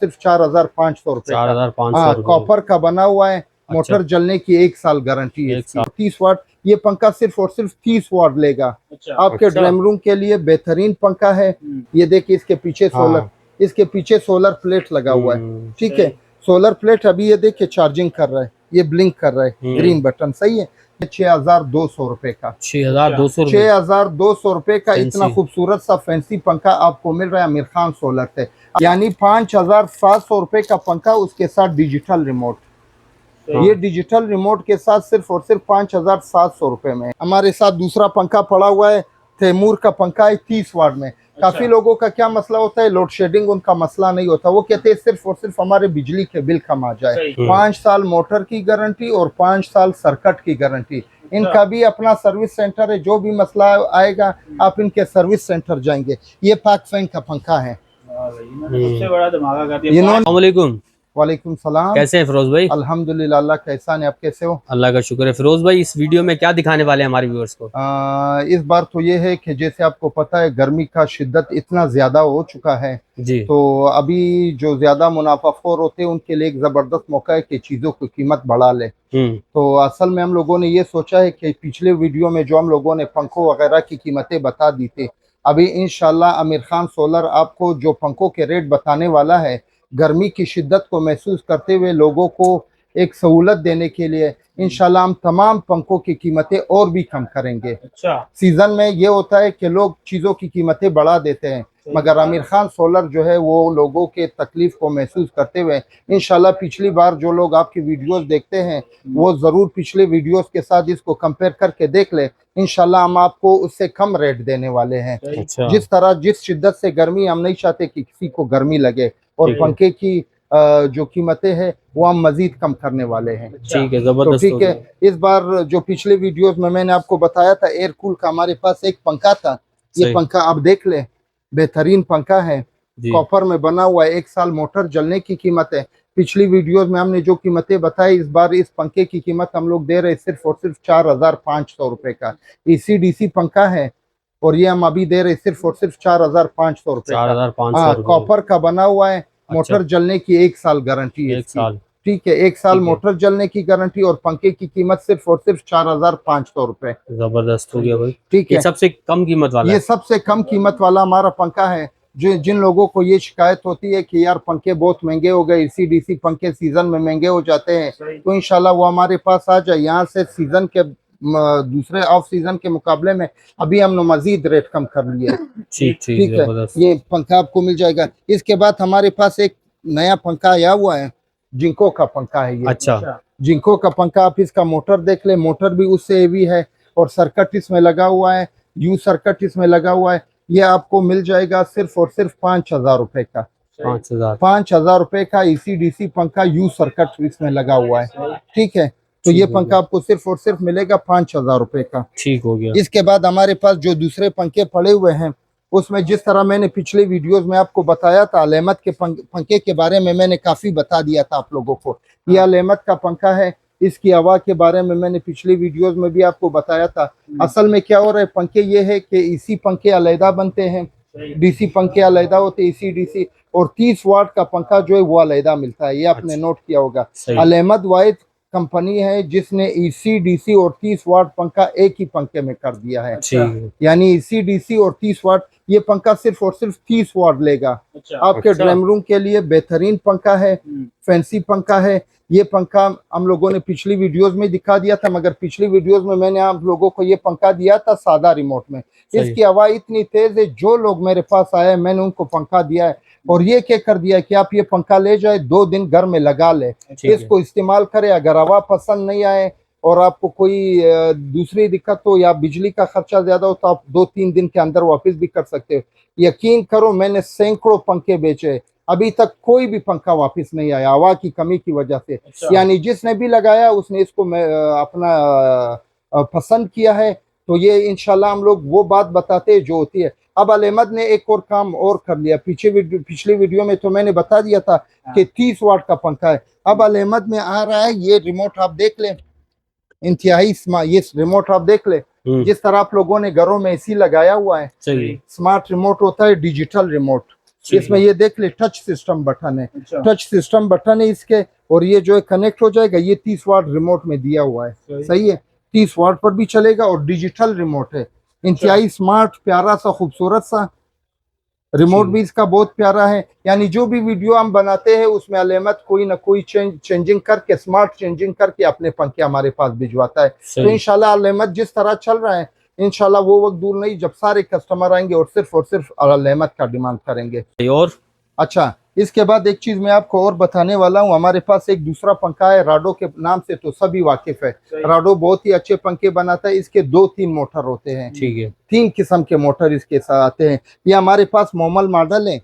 सिर्फ 4,500 रुपए। 4,500। हाँ, कॉपर का बना हुआ है। मोटर जलने की 1 साल गारंटी है। 30 वाट ये पंखा सिर्फ और सिर्फ 30 वाट लेगा। आपके ड्राइंग रूम के लिए बेहतरीन पंखा है। ये देखिए इसके पीछे सोलर, इसके पीछे सोलर प्लेट लगा हुआ है। ठीक है, सोलर प्लेट अभी ये देखिए चार्जिंग कर रहा है, ये ब्लिंक कर रहा है, ग्रीन बटन सही है। 6,200 रुपए का, 6,200 रुपए का इतना खूबसूरत सा फैंसी पंखा आपको मिल रहा है आमिर खान सोलर से। यानी 5,700 रुपए का पंखा, उसके साथ डिजिटल रिमोट। ये डिजिटल रिमोट के साथ सिर्फ और सिर्फ 5,700 रुपए में। हमारे साथ दूसरा पंखा पड़ा हुआ है, तैमूर का पंखा है 30 वाट में। काफी लोगों का क्या मसला होता है, लोड शेडिंग उनका मसला नहीं होता। वो कहते हैं सिर्फ और सिर्फ हमारे बिजली के बिल कम आ जाए। 5 साल मोटर की गारंटी और 5 साल सर्किट की गारंटी। इनका भी अपना सर्विस सेंटर है, जो भी मसला आएगा आप इनके सर्विस सेंटर जाएंगे। ये पाक फैन का पंखा है। सबसे बड़ा धमाका। वालेकुम सलाम, कैसे हैं फिरोज भाई? अल्हम्दुलिल्लाह, अल्लाह का एहसान है। आप कैसे हो? अल्लाह का शुक्र है। फिरोज भाई, इस वीडियो में क्या दिखाने वाले हैं हमारे व्यूअर्स को? इस बार तो ये है कि जैसे आपको पता है गर्मी का शिद्दत इतना ज्यादा हो चुका है जी, तो अभी जो ज्यादा मुनाफाखोर होते हैं उनके लिए एक जबरदस्त मौका है कि चीजों की कीमत बढ़ा ले। तो असल में हम लोगों ने ये सोचा है कि पिछले वीडियो में जो हम लोगों ने पंखों वगैरह की कीमतें बता दी थी, अभी इंशाल्लाह आमिर खान सोलर आपको जो पंखों के रेट बताने वाला है, गर्मी की शिद्दत को महसूस करते हुए लोगों को एक सहूलत देने के लिए इंशाल्लाह हम तमाम पंखों की कीमतें और भी कम करेंगे। सीजन में ये होता है कि लोग चीज़ों की कीमतें बढ़ा देते हैं, मगर आमिर खान सोलर जो है वो लोगों के तकलीफ को महसूस करते हुए इंशाल्लाह पिछली बार जो लोग आपकी वीडियोस देखते हैं वो ज़रूर पिछले वीडियोस के साथ इसको कंपेयर करके देख ले। इंशाल्लाह हम आपको उससे कम रेट देने वाले हैं। जिस तरह जिस शिद्दत से गर्मी, हम नहीं चाहते कि किसी को गर्मी लगे, और पंखे की जो कीमतें हैं वो हम मजीद कम करने वाले हैं। ठीक है, जबरदस्त। तो ठीक है, इस बार जो पिछले वीडियोस में मैंने आपको बताया था एयर कूल का, हमारे पास एक पंखा था। ये पंखा आप देख ले, बेहतरीन पंखा है, कॉपर में बना हुआ है, 1 साल मोटर जलने की कीमत है। पिछली वीडियोस में हमने जो कीमतें बताई, इस बार इस पंखे की कीमत हम लोग दे रहे सिर्फ और सिर्फ 4,500 रुपए का। एसी डीसी पंखा है और ये हम अभी दे रहे सिर्फ और सिर्फ 4,500 रुपए का। कॉपर का बना हुआ है, मोटर जलने की 1 साल गारंटी है। 1 साल, ठीक है, 1 साल मोटर जलने की गारंटी और पंखे की कीमत सिर्फ और सिर्फ 4,500 रुपए। जबरदस्त हो गया भाई। ठीक है, ये सबसे कम कीमत वाला, ये सबसे कम कीमत वाला हमारा पंखा है। जो जिन लोगों को ये शिकायत होती है कि यार पंखे बहुत महंगे हो गए, एसी डीसी पंखे सीजन में महंगे हो जाते हैं, तो इंशाल्लाह वो हमारे पास आ जाए। यहाँ से सीजन के दूसरे ऑफ सीजन के मुकाबले में अभी हमने मजीद रेट कम कर लिया। ठीक है, ये पंखा आपको मिल जाएगा। इसके बाद हमारे पास एक नया पंखा आया हुआ है, जिंको का पंखा है ये। अच्छा, जिंको का पंखा, आप इसका मोटर देख ले, मोटर भी उससे हेवी है और सर्किट इसमें लगा हुआ है, यू सर्किट इसमें लगा हुआ है। ये आपको मिल जाएगा सिर्फ और सिर्फ 5,000 रुपए का। 5,000 रुपए का एसी डीसी पंखा, यू सर्किट इसमें लगा हुआ है। ठीक है, तो ये पंखा आपको सिर्फ और सिर्फ मिलेगा 5,000 रुपए का। ठीक हो गया। इसके बाद हमारे पास जो दूसरे पंखे पड़े हुए हैं, उसमें जिस तरह मैंने पिछले वीडियोस में आपको बताया था, अल-अहमद के पंखे के बारे में मैंने काफी बता दिया था आप लोगों को। ये अल-अहमद का पंखा है, इसकी हवा के बारे में मैंने पिछले वीडियोस में भी आपको बताया था। असल में क्या हो रहा है, पंखे ये है कि एसी पंखे अलहदा बनते हैं, डीसी पंखे अलहदा होते हैं, एसी डीसी, और 30 वाट का पंखा जो है वो अलहदा मिलता है। ये आपने नोट किया होगा। अल-अहमद वाहिद कंपनी है जिसने एसी डीसी और 30 वाट पंखा एक ही पंखे में कर दिया है। यानी एसी डीसी और 30 वाट, ये पंखा सिर्फ और सिर्फ 30 वाट लेगा। आपके ड्राइंग रूम के लिए बेहतरीन पंखा है, फैंसी पंखा है। ये पंखा हम लोगों ने पिछली वीडियोस में दिखा दिया था, मगर पिछली वीडियोस में मैंने आप लोगों को ये पंखा दिया था सादा रिमोट में। इसकी हवा इतनी तेज है, जो लोग मेरे पास आए मैंने उनको पंखा दिया है और ये क्या कर दिया कि आप ये पंखा ले जाए, 2 दिन घर में लगा ले, इसको इस्तेमाल करें। अगर हवा पसंद नहीं आए और आपको कोई दूसरी दिक्कत हो या बिजली का खर्चा ज्यादा हो तो आप 2-3 दिन के अंदर वापस भी कर सकते हो। यकीन करो, मैंने सैकड़ों पंखे बेचे, अभी तक कोई भी पंखा वापस नहीं आया हवा की कमी की वजह से। यानी जिसने भी लगाया उसने इसको अपना पसंद किया है। तो ये इंशाल्लाह हम लोग वो बात बताते हैं जो होती है। अब अल-अहमद ने एक और काम और कर लिया। पिछले वीडियो में तो मैंने बता दिया था कि 30 वाट का पंखा है। अब अल-अहमद में आ रहा है ये रिमोट, आप देख ले, इंतहाई स्मार्ट। ये रिमोट आप देख ले, जिस तरह आप लोगों ने घरों में एसी लगाया हुआ है, स्मार्ट रिमोट होता है, डिजिटल रिमोट। ठीक इसमें ये देख ले टच सिस्टम बटन है, अच्छा टच सिस्टम बटन है इसके, और ये जो है कनेक्ट हो जाएगा। ये 30 वाट रिमोट में दिया हुआ है, सही है, 30 वाट पर भी चलेगा और डिजिटल रिमोट है, इंतहाई स्मार्ट प्यारा सा खूबसूरत सा रिमोट भी इसका बहुत प्यारा है। यानी जो भी वीडियो हम बनाते हैं उसमें अलेमत कोई ना कोई चेंजिंग करके, स्मार्ट चेंजिंग करके अपने पंखे हमारे पास भिजवाता है। तो सही इंशाल्लाह अलेमत जिस तरह चल रहा है, इंशाल्लाह वो वक्त दूर नहीं जब सारे कस्टमर आएंगे और सिर्फ अलेमत का डिमांड करेंगे। और अच्छा, इसके बाद एक चीज मैं आपको और बताने वाला हूँ, हमारे पास एक दूसरा पंखा है राडो के नाम से, तो सभी वाकिफ है। राडो बहुत ही अच्छे पंखे बनाता है, इसके 2-3 मोटर होते हैं, ठीक है, 3 किस्म के मोटर इसके साथ आते हैं। ये हमारे पास मोमल मॉडल है,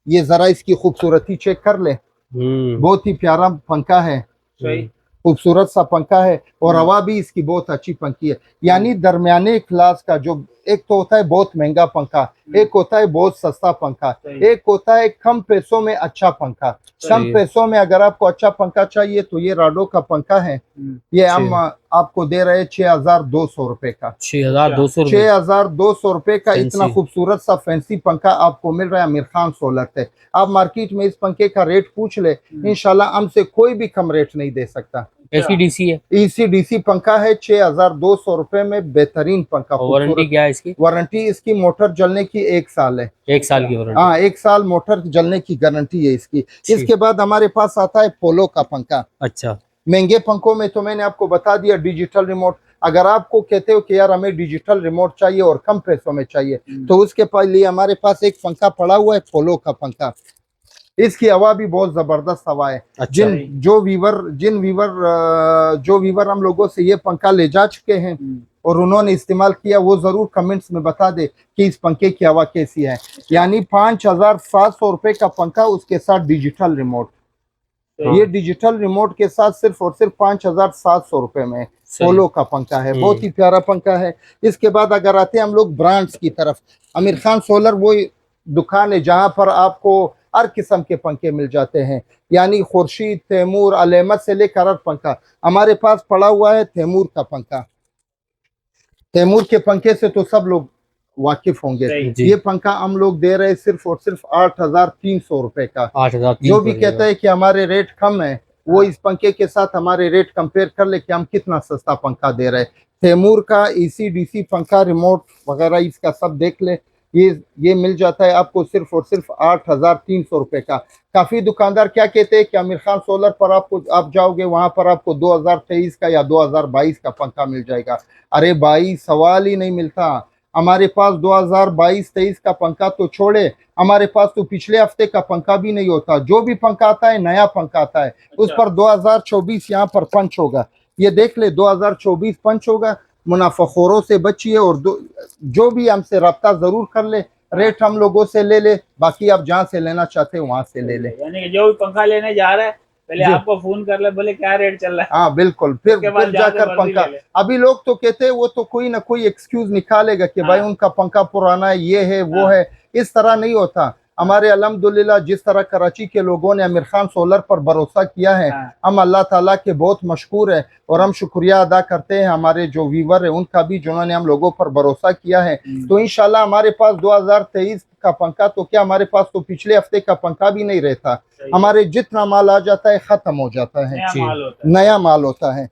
ये जरा इसकी खूबसूरती चेक कर ले, बहुत ही प्यारा पंखा है, सही खूबसूरत सा पंखा है और हवा भी इसकी बहुत अच्छी पंखी है। यानी दरमियाने क्लास का, जो एक तो होता है बहुत महंगा पंखा, एक होता है बहुत सस्ता पंखा, एक होता है कम पैसों में अच्छा पंखा। कम पैसों में अगर आपको अच्छा पंखा चाहिए तो ये राडो का पंखा है, ये हम आपको दे रहे हैं 6,200 रुपए का। 6,200 रुपए, 6,200 रुपए का इतना फैंसी। खूबसूरत सा फैंसी पंखा आपको मिल रहा है आमिर खान सोलर से। आप मार्केट में इस पंखे का रेट पूछ ले, इंशाल्लाह हमसे कोई भी कम रेट नहीं दे सकता। AC/DC है, EC-DC पंखा है, 6,200 रुपए में बेहतरीन पंखा। वारंटी क्या है इसकी? वारंटी इसकी मोटर जलने की 1 साल है, 1 साल की वारंटी। हाँ 1 साल मोटर जलने की गारंटी है इसकी। इसके बाद हमारे पास आता है पोलो का पंखा। अच्छा, महंगे पंखों में तो मैंने आपको बता दिया डिजिटल रिमोट। अगर आपको कहते हो कि यार हमें डिजिटल रिमोट चाहिए और कम पैसों में चाहिए, तो उसके लिए हमारे पास एक पंखा पड़ा हुआ है, पोलो का पंखा। इसकी हवा भी बहुत जबरदस्त हवा है। अच्छा। जो वीवर हम लोगों से ये पंखा ले जा चुके हैं और उन्होंने इस्तेमाल किया, वो जरूर कमेंट्स में बता दे कि इस पंखे की हवा कैसी है। यानी 5,700 रुपए का पंखा, उसके साथ डिजिटल रिमोट। ये डिजिटल रिमोट के साथ सिर्फ और सिर्फ 5,700 रुपए में पोलो का पंखा है, बहुत ही प्यारा पंखा है। इसके बाद अगर आते हैं हम लोग ब्रांड्स की तरफ, आमिर खान सोलर वो दुकान है जहां पर आपको हर किस्म के पंखे मिल जाते हैं। यानी खुर्शीद, तैमूर, अलेमत से लेकर हर पंखा हमारे पास पड़ा हुआ है। तैमूर का पंखा, तैमूर के पंखे से तो सब लोग वाकिफ होंगे। ये पंखा हम लोग दे रहे सिर्फ और सिर्फ 8,300 रुपए का। 8,300। जो भी कहता है कि हमारे रेट कम है, वो इस पंखे के साथ हमारे रेट कंपेयर कर ले कि हम कितना सस्ता पंखा दे रहे हैं। तैमूर का EC-DC पंखा, रिमोट वगैरह इसका सब देख ले, ये मिल जाता है आपको सिर्फ और सिर्फ 8,300 रुपए का। काफी दुकानदार क्या कहते हैं कि आमिर खान सोलर पर आप जाओगे वहां पर आपको 2023 का या 2022 का पंखा मिल जाएगा। अरे भाई, सवाल ही नहीं मिलता। हमारे पास 2022-23 का पंखा तो छोड़े, हमारे पास तो पिछले हफ्ते का पंखा भी नहीं होता। जो भी पंखा आता है नया पंखा आता है, उस पर 2024 यहाँ पर पंच होगा। ये देख ले, 2024 पंच होगा। मुनाफाखोरों से बचिए और जो भी हमसे रब्ता जरूर कर ले, रेट हम लोगों से ले ले, बाकी आप जहाँ से लेना चाहते हैं वहां से ले ले। यानी कि जो भी पंखा लेने जा रहा है पहले आपको फोन कर ले, बोले क्या रेट चल रहा है। हाँ बिल्कुल, फिर जाकर पंखा। अभी लोग तो कहते हैं, वो तो कोई ना कोई एक्सक्यूज निकालेगा कि भाई उनका पंखा पुराना है, ये है वो है। इस तरह नहीं होता। हमारे अल्हम्दुलिल्लाह जिस तरह कराची के लोगों ने आमिर खान सोलर पर भरोसा किया है, हम अल्लाह ताला के बहुत मशकूर है और हम शुक्रिया अदा करते हैं हमारे जो व्यूवर है उनका भी, जिन्होंने हम लोगों पर भरोसा किया है। तो इंशाल्लाह हमारे पास 2023 का पंखा तो क्या, हमारे पास तो पिछले हफ्ते का पंखा भी नहीं रहता। हमारे जितना माल आ जाता है खत्म हो जाता है, नया माल होता है।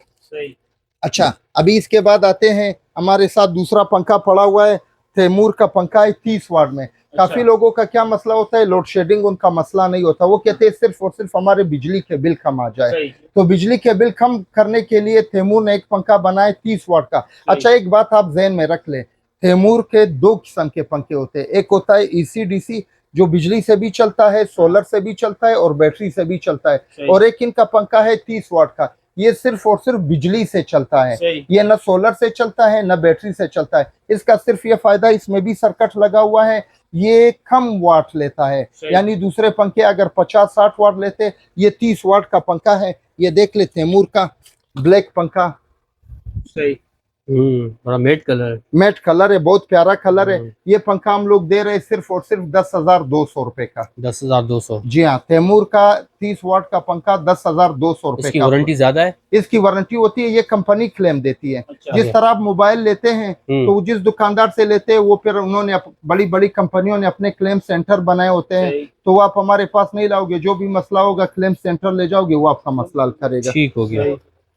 अच्छा, अभी इसके बाद आते हैं, हमारे साथ दूसरा पंखा पड़ा हुआ है, तैमूर का पंखा है 30 वाट में। काफी लोगों का क्या मसला होता है, लोड शेडिंग उनका मसला नहीं होता। वो कहते हैं सिर्फ और सिर्फ हमारे बिजली के बिल कम आ जाए। तो बिजली के बिल कम करने के लिए तैमूर ने एक पंखा बनाया 30 वाट का। अच्छा, एक बात आप जहन में रख ले, तैमूर के 2 किस्म के पंखे होते हैं। एक होता है EC-DC जो बिजली से भी चलता है, सोलर से भी चलता है और बैटरी से भी चलता है। और एक इनका पंखा है 30 वाट का, ये सिर्फ और सिर्फ बिजली से चलता है। ये न सोलर से चलता है न बैटरी से चलता है। इसका सिर्फ ये फायदा, इसमें भी सर्किट लगा हुआ है, ये कम वाट लेता है। यानी दूसरे पंखे अगर 50-60 वाट लेते, ये 30 वाट का पंखा है। ये देख ले, तैमूर का ब्लैक पंखा, बड़ा मेट कलर। मैट कलर है, बहुत प्यारा कलर है। हम्म। ये पंखा हम लोग दे रहे हैं सिर्फ और सिर्फ 10,200 रुपए का। 10,200। जी हाँ, तैमूर का 30 वाट का पंखा 10,200 रुपए इसकी का। वारंटी ज्यादा है? इसकी वारंटी होती है, ये कंपनी क्लेम देती है। अच्छा। जिस तरह आप मोबाइल लेते हैं तो जिस दुकानदार से लेते हैं वो फिर उन्होंने बड़ी बड़ी कंपनियों ने अपने क्लेम सेंटर बनाए होते हैं, सही। तो वो आप हमारे पास नहीं लाओगे, जो भी मसला होगा क्लेम सेंटर ले जाओगे, वो आपका मसला हल करेगा। ठीक हो गया।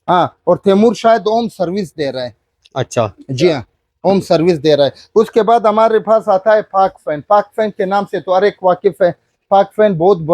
हाँ, और तैमूर शायद होम सर्विस दे रहा है। अच्छा। जी हाँ, होम सर्विस दे रहा है। उसके बाद हमारे पास आता है पाक फैन। पाक फैन के नाम से तो हर एक वाकिफ है। पाक फैन बहुत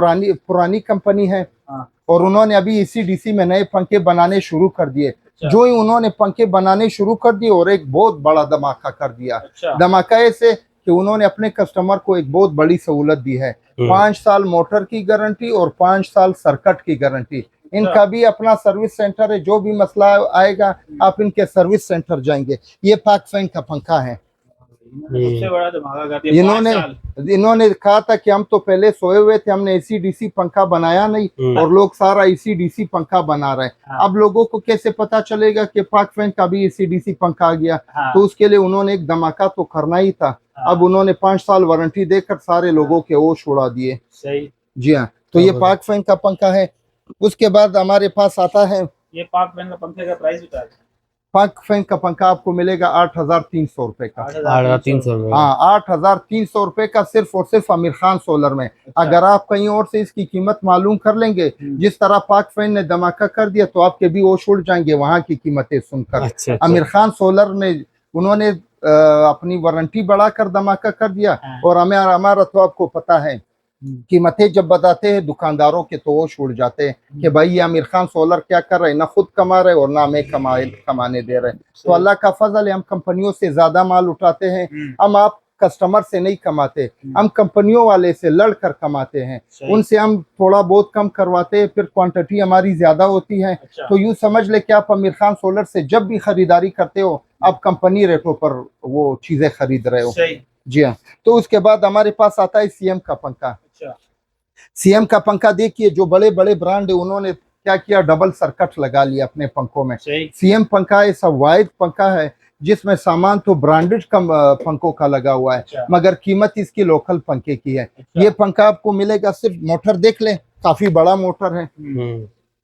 पुरानी कंपनी है हाँ। और उन्होंने अभी ECDC में नए पंखे बनाने शुरू कर दिए। अच्छा। जो ही उन्होंने पंखे बनाने शुरू कर दिए और एक बहुत बड़ा धमाका कर दिया। अच्छा। धमाका ऐसे कि उन्होंने अपने कस्टमर को एक बहुत बड़ी सहूलत दी है। 5 साल मोटर की गारंटी और 5 साल सर्किट की गारंटी। इनका भी अपना सर्विस सेंटर है, जो भी मसला आएगा आप इनके सर्विस सेंटर जाएंगे। ये पाक फैन का पंखा है। सबसे बड़ा धमाका कर दिया। 5 साल। इन्होंने कहा था कि हम तो पहले सोए हुए थे, हमने ECDC पंखा बनाया नहीं और लोग सारा ECDC पंखा बना रहे हैं। हाँ। अब लोगों को कैसे पता चलेगा कि पाक फैन का भी ECDC पंखा आ गया? हाँ। तो उसके लिए उन्होंने एक धमाका तो करना ही था। हाँ। अब उन्होंने 5 साल वारंटी देकर सारे लोगों के होश उड़ा दिए। सही। जी हाँ, तो ये पाक फैन का पंखा है। उसके बाद हमारे पास आता है, ये पाक फैन का पंखे का प्राइस बता दें। पाक फैन का पंखा आपको मिलेगा 8,300 रुपए का। 8,300 रुपए। हाँ, 8,300 रुपए का सिर्फ और सिर्फ आमिर खान सोलर में। अच्छा। अगर आप कहीं और से इसकी कीमत मालूम कर लेंगे, जिस तरह पाक फैन ने धमाका कर दिया, तो आपके भी होश उड़ जाएंगे वहां की कीमतें सुनकर। अच्छा। आमिर खान सोलर ने उन्होंने अपनी वारंटी बढ़ाकर धमाका कर दिया। और हमारा तो आपको पता है कीमतें जब बताते हैं दुकानदारों के तो होश उड़ जाते हैं कि भाई ये आमिर खान सोलर क्या कर रहे हैं, ना खुद कमा रहे और ना हमें कमाने दे रहे। तो अल्लाह का फजल है, हम कंपनियों से ज्यादा माल उठाते हैं। हम आप कस्टमर से नहीं कमाते, हम कंपनियों वाले से लड़कर कमाते हैं। उनसे हम थोड़ा बहुत कम करवाते हैं, फिर क्वांटिटी हमारी ज्यादा होती है। अच्छा। तो यूं समझ ले कि आप आमिर खान सोलर से जब भी खरीदारी करते हो आप कंपनी रेटों पर वो चीजें खरीद रहे हो। जी हाँ, तो उसके बाद हमारे पास आता है CM का पंखा। अच्छा। CM का पंखा देखिए, जो बड़े बड़े ब्रांड है उन्होंने क्या किया, डबल सर्किट लगा लिया अपने पंखों में। CM पंखा ऐसा वाइड पंखा है जिसमें सामान तो ब्रांडेड पंखों का लगा हुआ है। अच्छा। मगर कीमत इसकी लोकल पंखे की है। अच्छा। ये पंखा आपको मिलेगा सिर्फ, मोटर देख ले, काफी बड़ा मोटर है,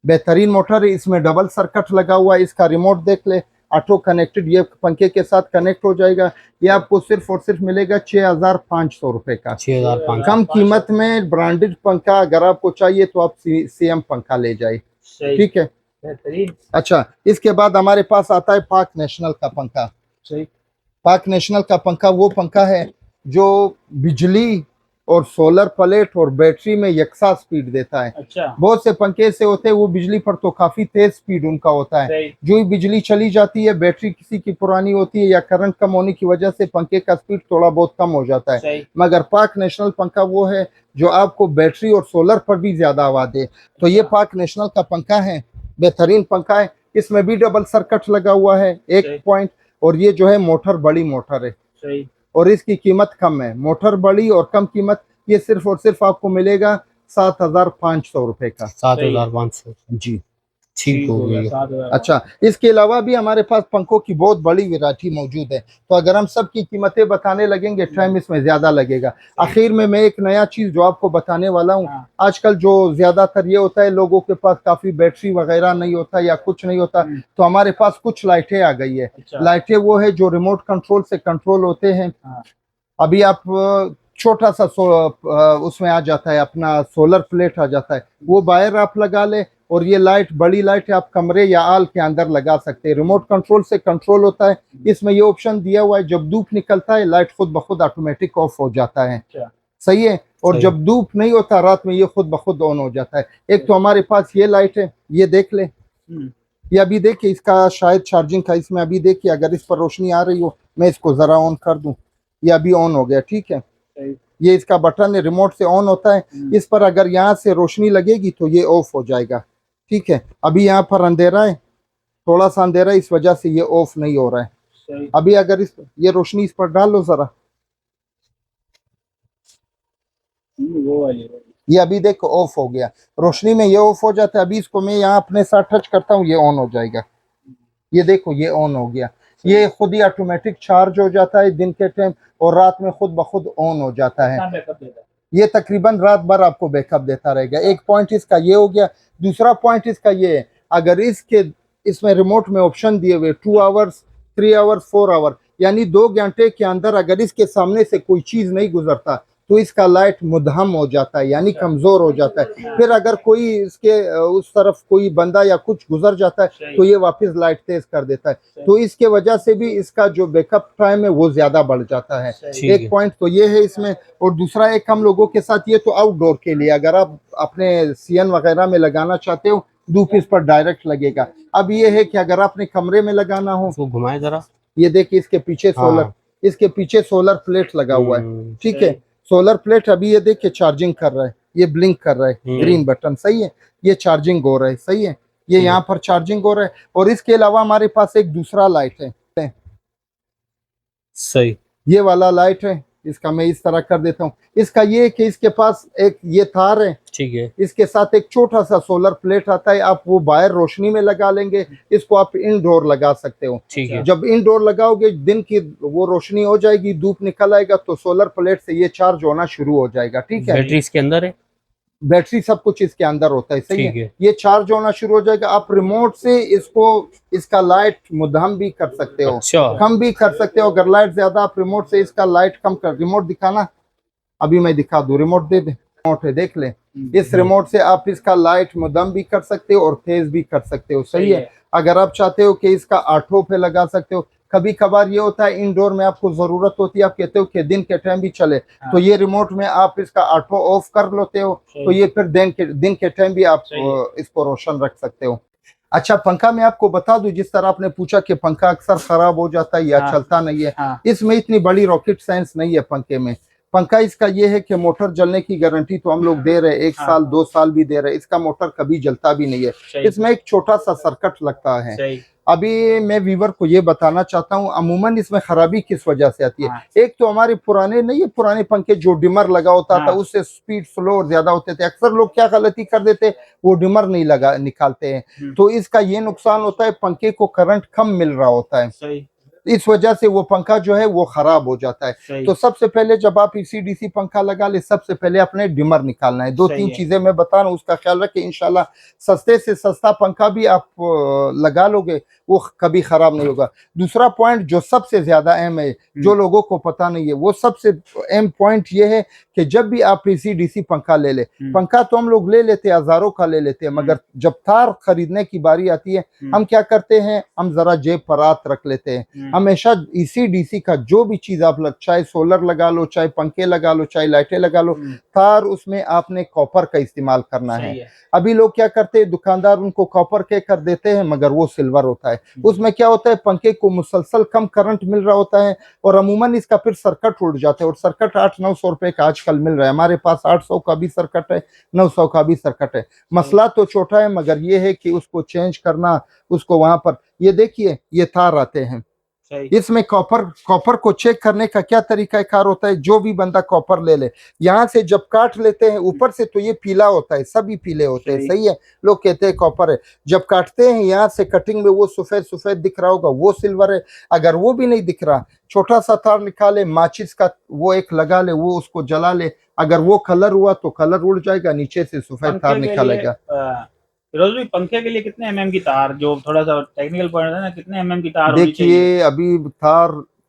बेहतरीन मोटर है। इसमें डबल सर्किट लगा हुआ है। इसका रिमोट देख ले, ऑटो कनेक्टेड, ये पंखे के साथ कनेक्ट हो जाएगा। ये आपको सिर्फ और सिर्फ मिलेगा 6,500 रुपए का। 6,500 कम कीमत में ब्रांडेड पंखा अगर आपको चाहिए तो आप CM पंखा ले जाए। ठीक है, बेहतरीन। अच्छा, इसके बाद हमारे पास आता है पाक नेशनल का पंखा। सही। पाक नेशनल का पंखा वो पंखा है जो बिजली और सोलर प्लेट और बैटरी में यकसा स्पीड देता है। अच्छा। बहुत से पंखे ऐसे होते हैं वो बिजली पर तो काफी तेज स्पीड उनका होता है। जो ही बिजली चली जाती है, बैटरी किसी की पुरानी होती है या करंट कम होने की वजह से पंखे का स्पीड थोड़ा बहुत कम हो जाता है। मगर पाक नेशनल पंखा वो है जो आपको बैटरी और सोलर पर भी ज्यादा आवाज दे। तो ये पाक नेशनल का पंखा है, बेहतरीन पंखा है। इसमें भी डबल सर्किट लगा हुआ है, एक पॉइंट। और ये जो है मोटर बड़ी मोटर है। सही। और इसकी कीमत कम है, मोटर बड़ी और कम कीमत। ये सिर्फ और सिर्फ आपको मिलेगा 7,500 रुपए का। 7,500 जी, ठीक हो गया। अच्छा, इसके अलावा भी हमारे पास पंखों की बहुत बड़ी वैरायटी मौजूद है। तो अगर हम सब की कीमतें बताने लगेंगे टाइम इसमें ज्यादा लगेगा। आखिर में मैं एक नया चीज जो आपको बताने वाला हूँ। आजकल जो ज्यादातर ये होता है, लोगों के पास काफी बैटरी वगैरह नहीं होता या कुछ नहीं होता, तो हमारे पास कुछ लाइटें आ गई है। लाइटें वो है जो रिमोट कंट्रोल से कंट्रोल होते हैं। अभी आप छोटा सा उसमें आ जाता है, अपना सोलर प्लेट आ जाता है, वो वायर आप लगा ले और ये लाइट, बड़ी लाइट है, आप कमरे या आल के अंदर लगा सकते हैं। रिमोट कंट्रोल से कंट्रोल होता है। इसमें ये ऑप्शन दिया हुआ है, जब धूप निकलता है लाइट खुद ब खुद ऑटोमेटिक ऑफ हो जाता है। सही है। और जब धूप नहीं होता रात में ये खुद ब खुद ऑन हो जाता है। एक तो हमारे पास ये लाइट है, ये देख ले, ये अभी देखिए, इसका शायद चार्जिंग का, इसमें अभी देखिए अगर इस पर रोशनी आ रही हो, मैं इसको जरा ऑन कर दूं, ये अभी ऑन हो गया। ठीक है, ये इसका बटन है, रिमोट से ऑन होता है। इस पर अगर यहाँ से रोशनी लगेगी तो ये ऑफ हो जाएगा। ठीक है, अभी यहाँ पर अंधेरा है, थोड़ा सा अंधेरा है, इस वजह से ये ऑफ नहीं हो रहा है। अभी अगर ये रोशनी इस पर डाल लो जरा, वो वाली, ये अभी देखो ऑफ हो गया। रोशनी में ये ऑफ हो जाता है। अभी इसको मैं यहाँ अपने साथ टच करता हूँ, ये ऑन हो जाएगा। ये देखो ये ऑन हो गया। ये खुद ही ऑटोमेटिक चार्ज हो जाता है दिन के टाइम और रात में खुद ब खुद ऑन हो जाता है। कितना बैकअप देता है? ये तकरीबन रात भर आपको बैकअप देता रहेगा। एक पॉइंट इसका ये हो गया। दूसरा पॉइंट इसका ये है, अगर इसमें रिमोट में ऑप्शन दिए हुए 2 आवर्स, 3 आवर्स, 4 आवर, यानी 2 घंटे के अंदर अगर इसके सामने से कोई चीज नहीं गुजरता तो इसका लाइट मुदहम हो जाता है, यानी कमजोर हो जाता है। फिर अगर कोई इसके उस तरफ कोई बंदा या कुछ गुजर जाता है तो ये वापस लाइट तेज कर देता है। तो इसके वजह से भी इसका जो बैकअप टाइम है वो ज्यादा बढ़ जाता है। एक पॉइंट तो ये है इसमें। और दूसरा एक हम लोगों के साथ ये तो आउटडोर के लिए, अगर आप अपने सीएन वगैरह में लगाना चाहते हो धूप इस पर डायरेक्ट लगेगा। अब ये है कि अगर आपने कमरे में लगाना हो, तो घुमाए जरा, ये देखिए इसके पीछे सोलर, इसके पीछे सोलर प्लेट लगा हुआ है, ठीक है। सोलर प्लेट अभी ये देखिए चार्जिंग कर रहा है, ये ब्लिंक कर रहा है, ग्रीन बटन, सही है, ये चार्जिंग हो रहा है, सही है, ये यहाँ पर चार्जिंग हो रहा है। और इसके अलावा हमारे पास एक दूसरा लाइट है, सही, ये वाला लाइट है, इसका मैं इस तरह कर देता हूँ। इसका ये है कि इसके पास एक ये तार है, ठीक है, इसके साथ एक छोटा सा सोलर प्लेट आता है। आप वो बाहर रोशनी में लगा लेंगे, इसको आप इंडोर लगा सकते हो, ठीक है। जब इंडोर लगाओगे दिन की वो रोशनी हो जाएगी, धूप निकल आएगा तो सोलर प्लेट से ये चार्ज होना शुरू हो जाएगा, ठीक है। बैटरी इसके अंदर है, बैटरी सब कुछ इसके अंदर होता है, सही ठीक है। है। ये चार्ज होना शुरू हो जाएगा। आप रिमोट से इसका लाइट मुदहम भी कर सकते हो, अच्छा, कम भी कर सकते हो। अगर लाइट ज्यादा, आप रिमोट से इसका लाइट कम कर, रिमोट दिखाना, अभी मैं दिखा दूं, रिमोट दे दे, रिमोट है, देख ले। इस रिमोट से आप इसका लाइट मुदम भी कर सकते हो और तेज भी कर सकते हो, सही है। अगर आप चाहते हो कि इसका ऑटो पे लगा सकते हो। कभी कभार ये होता है इंडोर में आपको जरूरत होती है, आप कहते हो कि दिन के टाइम भी चले, तो ये रिमोट में आप इसका ऑटो ऑफ कर लेते हो, तो ये फिर दिन के टाइम भी आप इसको रोशन रख सकते हो। अच्छा, पंखा मैं आपको बता दूं, जिस तरह आपने पूछा कि पंखा अक्सर खराब हो जाता है या चलता नहीं है, इसमें इतनी बड़ी रॉकेट साइंस नहीं है पंखे में। पंखा इसका ये है कि मोटर जलने की गारंटी तो हम लोग दे रहे हैं, 1 साल 2 साल भी दे रहे हैं, इसका मोटर कभी जलता भी नहीं है। इसमें एक छोटा सा सर्किट लगता है। अभी मैं व्यूवर को ये बताना चाहता हूँ, अमूमन इसमें खराबी किस वजह से आती है। एक तो हमारे पुराने नहीं है, पुराने पंखे जो डिमर लगा होता था, उससे स्पीड स्लो और ज्यादा होते थे। अक्सर लोग क्या गलती कर देते, वो डिमर नहीं लगा निकालते हैं, तो इसका ये नुकसान होता है, पंखे को करंट कम मिल रहा होता है, इस वजह से वो पंखा जो है वो खराब हो जाता है। तो सबसे पहले जब आप ECDC पंखा लगा ले, सबसे पहले अपने डिमर निकालना है। 2-3 चीजें मैं बता रहा हूँ, उसका ख्याल रखें। इंशाल्लाह सस्ते से सस्ता पंखा भी आप लगा लोगे, वो कभी खराब नहीं होगा। दूसरा पॉइंट जो सबसे ज्यादा अहम है, जो लोगों को पता नहीं है, वो सबसे अहम पॉइंट ये है कि जब भी आप ECDC पंखा ले ले, पंखा तो हम लोग ले लेते हैं, हजारों का ले लेते हैं, मगर जब तार खरीदने की बारी आती है, हम क्या करते हैं, हम जरा जेब पर हाथ रख लेते हैं। हमेशा ECDC का जो भी चीज आप चाहे सोलर लगा लो, चाहे पंखे लगा लो, चाहे लाइटें लगा लो, तार उसमें आपने कॉपर का इस्तेमाल करना है। अभी लोग क्या करते हैं, दुकानदार उनको कॉपर के कर देते हैं, मगर वो सिल्वर होता है। उसमें क्या होता है, पंखे को मुसलसल कम करंट मिल रहा होता है और अमूमन इसका फिर सर्किट उड़ जाता है। और सर्किट 800-900 रुपए का आजकल मिल रहा है। हमारे पास 800 का भी सर्किट है, 900 का भी सर्किट है। मसला तो छोटा है, मगर ये है कि उसको चेंज करना, उसको वहां पर, ये देखिए ये तार आते हैं, इसमें कॉपर को चेक करने का क्या तरीका कार होता है। जो भी बंदा कॉपर ले ले, यहाँ से जब काट लेते हैं ऊपर से तो ये पीला होता है, सभी पीले होते हैं, सही है। लोग कहते हैं कॉपर है, जब काटते हैं यहाँ से कटिंग में वो सफेद सफेद दिख रहा होगा, वो सिल्वर है। अगर वो भी नहीं दिख रहा, छोटा सा तार निकाले, माचिस का वो एक लगा ले, वो उसको जला ले, अगर वो कलर हुआ तो कलर उड़ जाएगा, नीचे से सफेद तार निकालेगा। फिरोज भाई, पंखे के लिए कितने mm की तार, जो थोड़ा सा टेक्निकल पॉइंट है ना, कितने mm की तार होनी चाहिए? देखिए अभी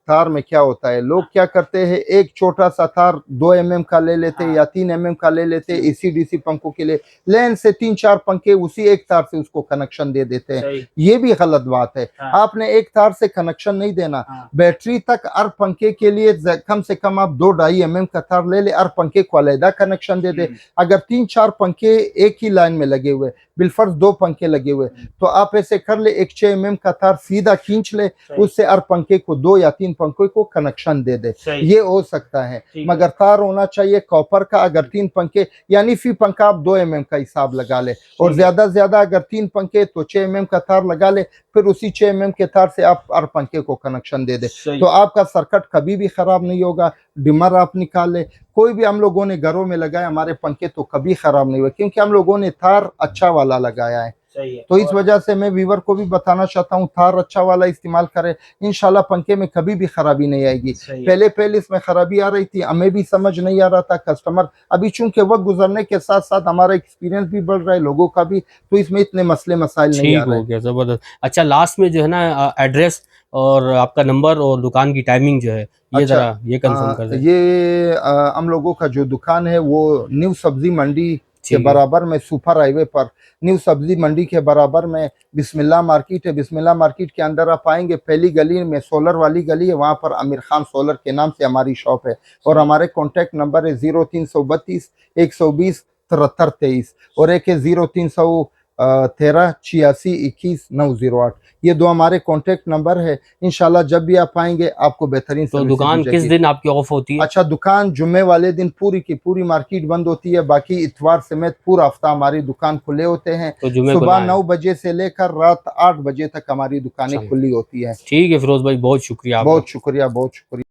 तार में क्या होता है, लोग क्या करते हैं, एक छोटा सा तार 2 mm का ले लेते हैं या 3 mm का ले लेते हैं। ECDC पंखों के लिए लेन से 3-4 पंखे उसी एक तार से उसको कनेक्शन दे देते हैं, ये भी गलत बात है। आपने एक तार से कनेक्शन नहीं देना, बैटरी तक हर पंखे के लिए कम से कम आप 2-2.5 mm का तार ले ले, हर पंखे को अलग कनेक्शन दे दे। अगर 3-4 पंखे एक ही लाइन में लगे हुए, बिलफर्ज 2 पंखे लगे हुए, तो आप ऐसे कर ले, एक 6 mm का तार सीधा खींच ले, उससे हर पंखे को 2 या 3 पंखे को कनेक्शन दे दे, ये हो सकता है। मगर तार होना चाहिए कॉपर का। अगर 3 पंखे, यानी फी पंखा आप 2 mm का हिसाब लगा ले, और ज्यादा ज्यादा अगर 3 पंखे तो 6 mm का तार लगा ले, फिर उसी 6 mm के तार से आप हर पंखे को कनेक्शन दे दे, तो आपका सर्किट कभी भी खराब नहीं होगा। डिमर आप निकाल ले, कोई भी हम लोगों ने घरों में लगाया, हमारे पंखे तो कभी खराब नहीं हुए, क्योंकि हम लोगों ने तार अच्छा वाला लगाया है। सही है। तो इस और वजह से मैं व्यूवर को भी बताना चाहता हूँ थार अच्छा वाला इस्तेमाल करें, इंशाल्लाह पंखे में कभी भी खराबी नहीं आएगी। सही है। पहले इसमें खराबी आ रही थी, हमें भी समझ नहीं आ रहा था कस्टमर, अभी चूंकि वक्त गुजरने के साथ साथ हमारा एक्सपीरियंस भी बढ़ रहा है लोगों का भी, तो इसमें इतने मसले मसाइल नहीं आ ठीक रहे। हो गया, जबरदस्त। अच्छा, लास्ट में जो है ना एड्रेस और आपका नंबर और दुकान की टाइमिंग जो है ये अच्छा, जरा ये कंफर्म कर दें। ये हम लोगों का जो दुकान है वो न्यू सब्जी मंडी के ठीक है। बराबर में, सुपर हाईवे पर न्यू सब्जी मंडी के बराबर में बिस्मिल्लाह मार्केट है। बिस्मिल्लाह मार्केट के अंदर आप आएंगे, पहली गली में सोलर वाली गली है, वहाँ पर आमिर खान सोलर के नाम से हमारी शॉप है। और हमारे कॉन्टैक्ट नंबर है 0332 120 73 23 और एक है 0313 86 21 908। ये दो हमारे कॉन्टैक्ट नंबर है। इंशाल्लाह जब भी आप आएंगे आपको बेहतरीन तो सर्विस दुकान दी किस जाएगी। दिन आपकी ऑफ होती है? अच्छा, दुकान जुम्मे वाले दिन पूरी की पूरी मार्केट बंद होती है, बाकी इतवार समेत पूरा हफ्ता हमारी दुकान खुले होते हैं। तो जुम्मे को सुबह ना 9 बजे से लेकर रात 8 बजे तक हमारी दुकानें आए। खुली होती है। ठीक है फिरोज भाई, बहुत शुक्रिया आपका। बहुत शुक्रिया, बहुत शुक्रिया।